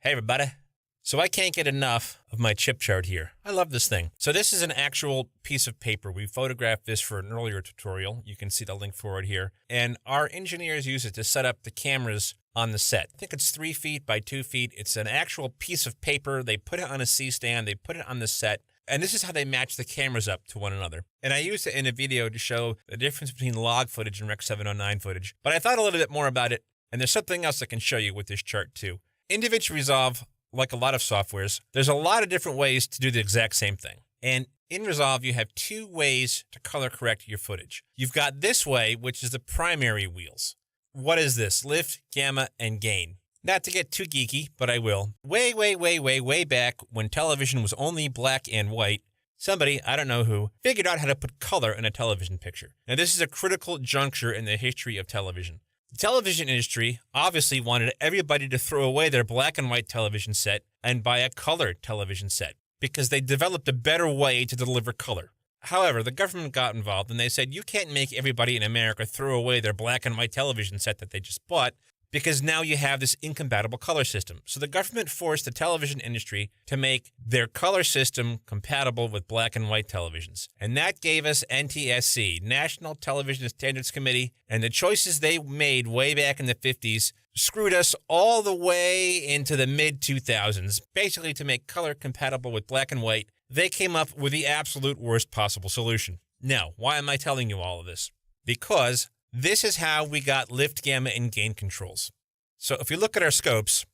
Hey everybody. So I can't get enough of my chip chart here. I love this thing. So this is an actual piece of paper. We photographed this for an earlier tutorial. You can see the link for it here. And our engineers use it to set up the cameras on the set. I think it's 3 feet by 2 feet. It's an actual piece of paper. They put it on a C-stand. They put it on the set. And this is how they match the cameras up to one another. And I used it in a video to show the difference between log footage and Rec. 709 footage. But I thought a little bit more about it. And there's something else I can show you with this chart too. In davinci Resolve, like a lot of softwares, there's a lot of different ways to do the exact same thing. And in Resolve, you have 2 ways to color correct your footage. You've got this way, which is the primary wheels. What is this? Lift, gamma, and gain. Not to get too geeky, but I will. Way back when television was only black and white, somebody, I don't know who, figured out how to put color in a television picture. Now this is a critical juncture in the history of television. The television industry obviously wanted everybody to throw away their black and white television set and buy a color television set because they developed a better way to deliver color. However, the government got involved and they said, you can't make everybody in America throw away their black and white television set that they just bought because now you have this incompatible color system. So the government forced the television industry to make their color system compatible with black and white televisions. And that gave us NTSC, National Television Standards Committee, and the choices they made way back in the 50s screwed us all the way into the mid-2000s, basically to make color compatible with black and white. They came up with the absolute worst possible solution. Now, why am I telling you all of this? Because this is how we got lift, gamma, and gain controls. So if you look at our scopes,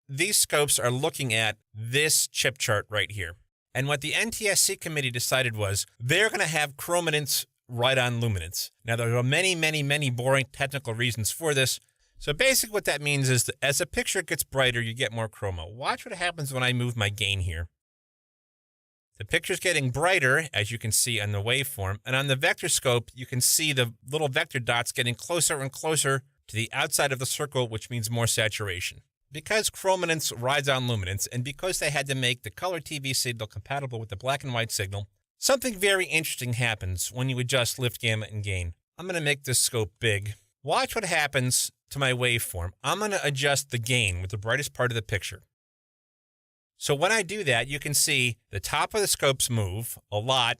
these scopes are looking at this chip chart right here. And what the NTSC committee decided was they're going to have chrominance right on luminance. Now, there are many boring technical reasons for this. So basically what that means is that as a picture gets brighter, you get more chroma. Watch what happens when I move my gain here. The picture's getting brighter, as you can see on the waveform, and on the vector scope, you can see the little vector dots getting closer and closer to the outside of the circle, which means more saturation. Because chrominance rides on luminance, and because they had to make the color TV signal compatible with the black and white signal, something very interesting happens when you adjust lift, gamma, and gain. I'm going to make this scope big. Watch what happens to my waveform. I'm going to adjust the gain with the brightest part of the picture. So when I do that, you can see the top of the scopes move a lot,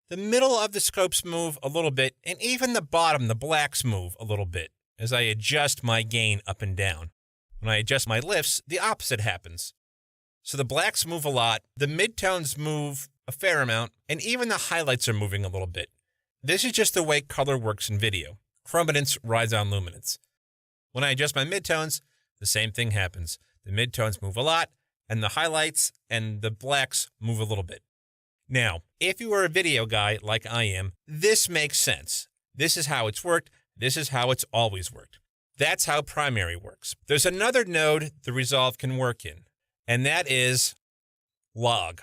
the middle of the scopes move a little bit, and even the bottom, the blacks, move a little bit as I adjust my gain up and down. When I adjust my lifts, the opposite happens. So the blacks move a lot, the midtones move a fair amount, and even the highlights are moving a little bit. This is just the way color works in video. Chrominance rides on luminance. When I adjust my midtones, the same thing happens. The midtones move a lot, and the highlights and the blacks move a little bit. Now, if you are a video guy like I am, this makes sense. This is how it's worked. This is how it's always worked. That's how primary works. There's another node the Resolve can work in, and that is log.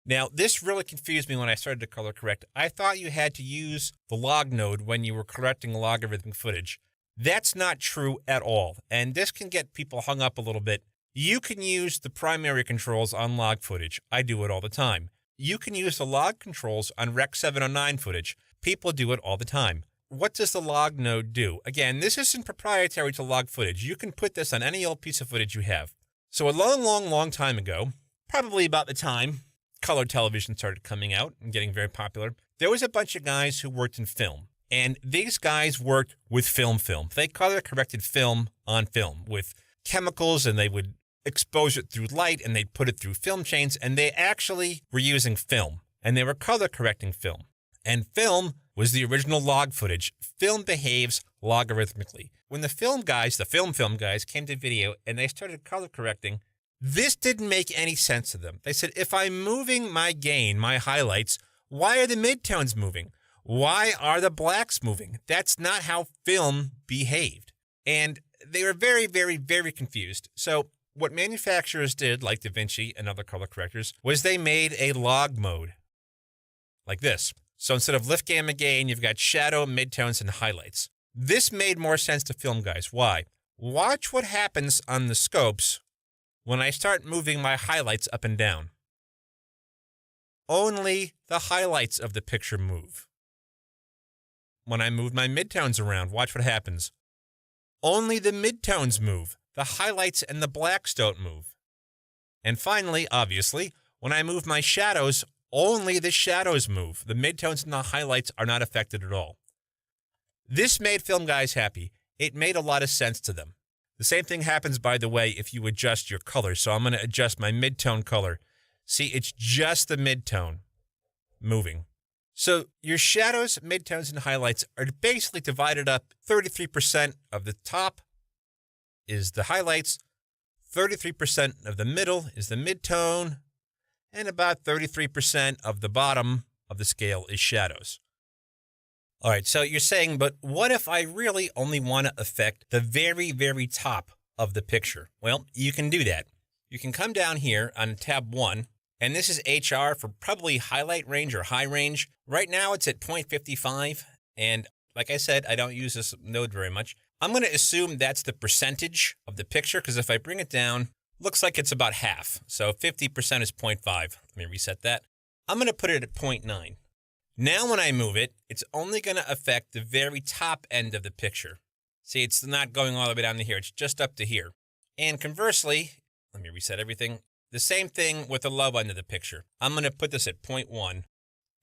Now, this really confused me when I started to color correct. I thought you had to use the log node when you were correcting logarithmic footage. That's not true at all, and this can get people hung up a little bit. You can use the primary controls on log footage. I do it all the time. You can use the log controls on Rec. 709 footage. People do it all the time. What does the log node do? Again, this isn't proprietary to log footage. You can put this on any old piece of footage you have. So a long time ago, probably about the time color television started coming out and getting very popular, there was a bunch of guys who worked in film. And these guys worked with film. They color corrected film on film with chemicals, and they would expose it through light, and they'd put it through film chains, and they actually were using film, and they were color correcting film. And film was the original log footage. Film behaves logarithmically. When the film guys, the film guys, came to video and they started color correcting, this didn't make any sense to them. They said, if I'm moving my gain, my highlights, why are the midtones moving? Why are the blacks moving? That's not how film behaved. And they were very confused. So what manufacturers did, like davinci and other color correctors, was they made a log mode like this. So instead of lift, gamma, gain, you've got shadow, midtones, and highlights. This made more sense to film guys. Why? Watch what happens on the scopes when I start moving my highlights up and down. Only the highlights of the picture move. When I move my midtones around, watch what happens. Only the midtones move. the highlights and the blacks don't move. And finally, obviously, when I move my shadows, only the shadows move. The midtones and the highlights are not affected at all. This made film guys happy. It made a lot of sense to them. The same thing happens, by the way, if you adjust your color. So I'm going to adjust my midtone color. See, it's just the midtone moving. So your shadows, midtones, and highlights are basically divided up. 33% of the top is the highlights, 33% of the middle is the midtone, and about 33% of the bottom of the scale is shadows. All right, so you're saying, but what if I really only want to affect the very, very top of the picture? Well, you can do that. You can come down here on tab 1, and this is HR for probably highlight range or high range. Right now it's at 0.55, and like I said, I don't use this node very much. I'm going to assume that's the percentage of the picture, because if I bring it down, looks like it's about half. So 50% is 0.5. Let me reset that. I'm going to put it at 0.9. Now when I move it, it's only going to affect the very top end of the picture. See, it's not going all the way down to here. It's just up to here. And conversely, let me reset everything. The same thing with the low end of the picture. I'm going to put this at 0.1,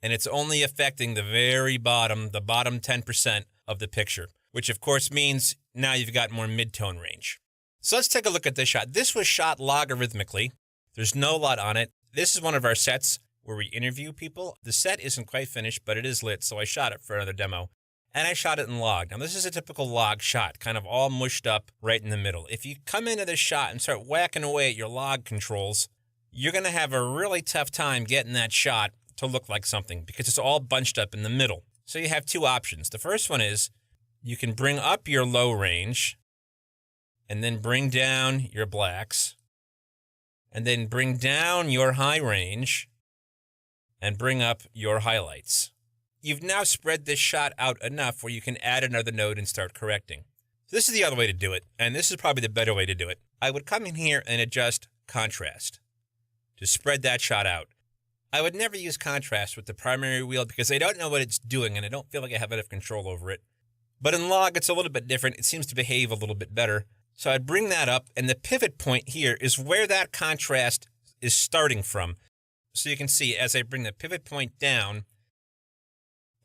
and it's only affecting the very bottom, the bottom 10% of the picture, which of course means now you've got more midtone range. So let's take a look at this shot. This was shot logarithmically. There's no lot on it. This is one of our sets where we interview people. The set isn't quite finished, but it is lit, so I shot it for another demo. And I shot it in log. Now, this is a typical log shot, kind of all mushed up right in the middle. If you come into this shot and start whacking away at your log controls, you're going to have a really tough time getting that shot to look like something, because it's all bunched up in the middle. So you have two options. The first one is you can bring up your low range and then bring down your blacks, and then bring down your high range and bring up your highlights. You've now spread this shot out enough where you can add another node and start correcting. So this is the other way to do it, and this is probably the better way to do it. I would come in here and adjust contrast to spread that shot out. I would never use contrast with the primary wheel because I don't know what it's doing and I don't feel like I have enough control over it. But in log, it's a little bit different. It seems to behave a little bit better. So I'd bring that up, and the pivot point here is where that contrast is starting from. So you can see as I bring the pivot point down,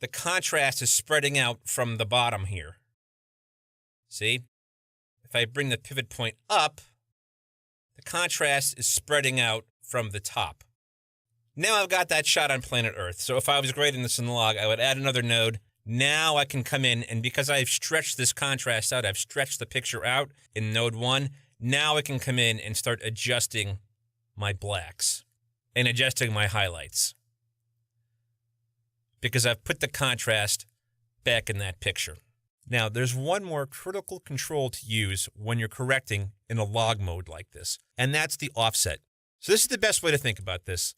the contrast is spreading out from the bottom here. See? If I bring the pivot point up, the contrast is spreading out from the top. Now I've got that shot on planet Earth. So if I was grading this in log, I would add another node. Now I can come in, and because I've stretched this contrast out, I've stretched the picture out in node 1, now I can come in and start adjusting my blacks and adjusting my highlights, because I've put the contrast back in that picture. Now, there's one more critical control to use when you're correcting in a log mode like this, and that's the offset. So this is the best way to think about this.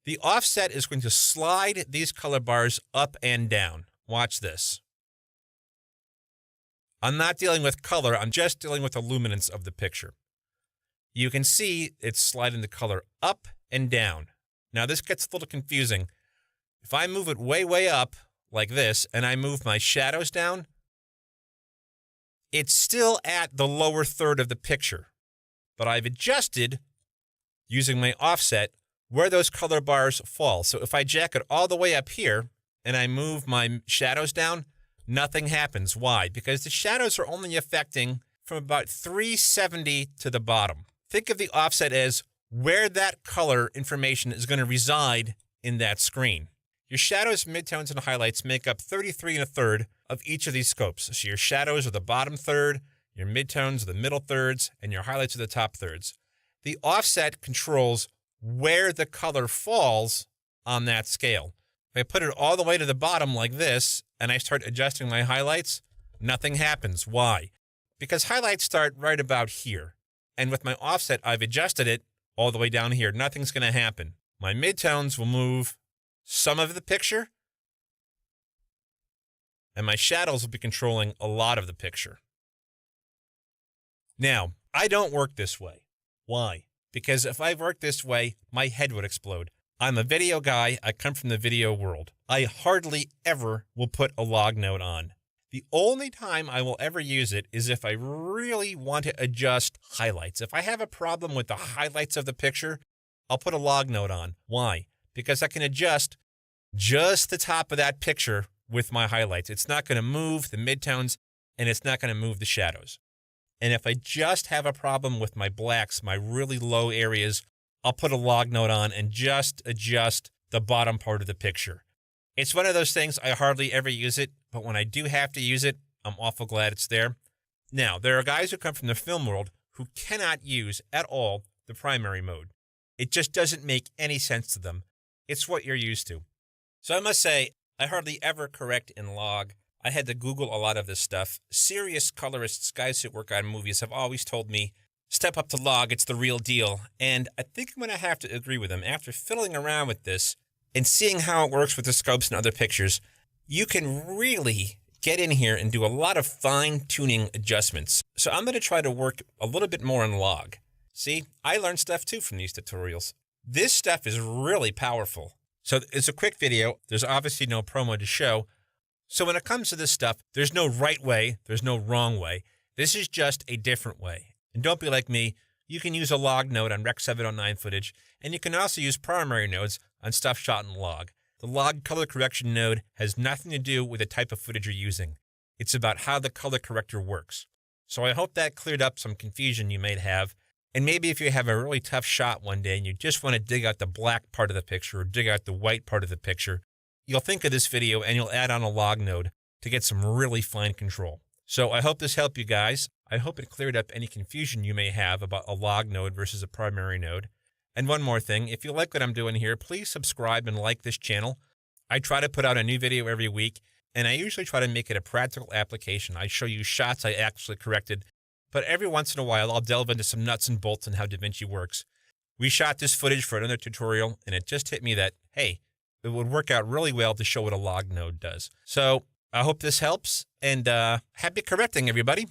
The offset is going to slide these color bars up and down. Watch this. I'm not dealing with color, I'm just dealing with the luminance of the picture. You can see it's sliding the color up and down. Now this gets a little confusing. If I move it way, way up like this, and I move my shadows down, it's still at the lower third of the picture. But I've adjusted, using my offset, where those color bars fall. So if I jack it all the way up here, and I move my shadows down, nothing happens. Why? Because the shadows are only affecting from about 370 to the bottom. Think of the offset as where that color information is going to reside in that screen. Your shadows, midtones, and highlights make up 33 1/3 of each of these scopes. So your shadows are the bottom third, your midtones are the middle thirds, and your highlights are the top thirds. The offset controls where the color falls on that scale. If I put it all the way to the bottom like this, and I start adjusting my highlights, nothing happens. Why? Because highlights start right about here. And with my offset, I've adjusted it all the way down here. Nothing's going to happen. My midtones will move some of the picture, and my shadows will be controlling a lot of the picture. Now, I don't work this way. Why? Because if I worked this way, my head would explode. I'm a video guy. I come from the video world. I hardly ever will put a log node on. The only time I will ever use it is if I really want to adjust highlights. If I have a problem with the highlights of the picture, I'll put a log note on. Why? Because I can adjust just the top of that picture with my highlights. It's not going to move the midtones, and it's not going to move the shadows. And if I just have a problem with my blacks, my really low areas, I'll put a log note on and just adjust the bottom part of the picture. It's one of those things, I hardly ever use it, but when I do have to use it, I'm awful glad it's there. Now, there are guys who come from the film world who cannot use at all the primary mode. It just doesn't make any sense to them. It's what you're used to. So I must say, I hardly ever correct in log. I had to Google a lot of this stuff. Serious colorists, guys who work on movies, have always told me, step up to log, it's the real deal. And I think I'm going to have to agree with them. After fiddling around with this and seeing how it works with the scopes and other pictures, you can really get in here and do a lot of fine-tuning adjustments. So I'm going to try to work a little bit more in log. See, I learned stuff too from these tutorials. This stuff is really powerful. So it's a quick video. There's obviously no promo to show. So when it comes to this stuff, there's no right way. There's no wrong way. This is just a different way. And don't be like me. You can use a log node on Rec 709 footage, and you can also use primary nodes on stuff shot in log. The log color correction node has nothing to do with the type of footage you're using. It's about how the color corrector works. So I hope that cleared up some confusion you might have. And maybe if you have a really tough shot one day and you just want to dig out the black part of the picture or dig out the white part of the picture, you'll think of this video and you'll add on a log node to get some really fine control. So I hope this helped you guys. I hope it cleared up any confusion you may have about a log node versus a primary node. And one more thing, if you like what I'm doing here, please subscribe and like this channel. I try to put out a new video every week, and I usually try to make it a practical application. I show you shots I actually corrected, but every once in a while I'll delve into some nuts and bolts on how DaVinci works. We shot this footage for another tutorial, and it just hit me that, hey, it would work out really well to show what a log node does. So I hope this helps, and happy correcting, everybody.